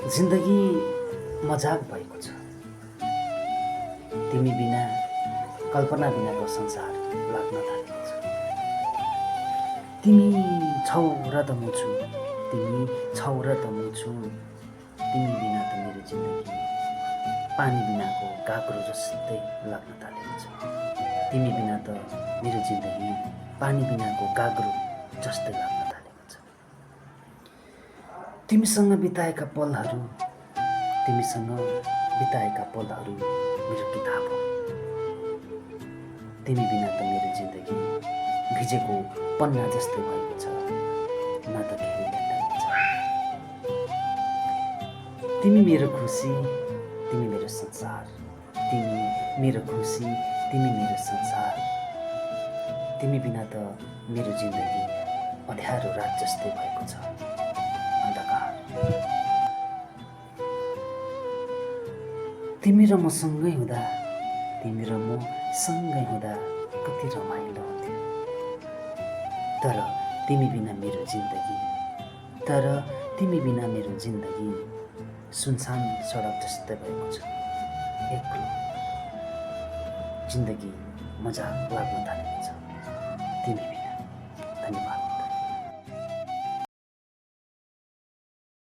जिन्दगी मजाक भएको छ। तिमी बिना कल्पना बिनाको संसार लाग्न थालेको छ। तिमी छौ र त म छु, तिमी छौ र त म छु। तिमी बिना त मेरो जिन्दगी पानी बिनाको गाग्रो जस्तै लाग्न थालेको छ। तिमी बिना त मेरो जिन्दगी पानी बिनाको गाग्रो जस्तै लाग्न थालेको छ। तिमीसँग बिताएका पलहरू मेरो किताब हो। तिमी बिना त मेरो जिन्दगी भिजेको पन्ना जस्तै भएको छ, न त केही लेख्न छ। तिमी मेरो खुसी, तिमी मेरो संसार। तिमी मेरो खुसी, तिमी मेरो संसार। तिमी बिना त मेरो जिन्दगी अँध्यारो रात जस्तै भएको छ, अन्धकार। तिमी र म सँगै हुँदा, तिमी र म सँगै हुँदा कति रमाइलो हुन्थ्यो। तर तिमी बिना मेरो जिन्दगी सुनसान सडक जस्तै भएको छ, एक्लो। जिन्दगी मजाक लाग्न थालेको छ तिमी बिना। धन्यवाद।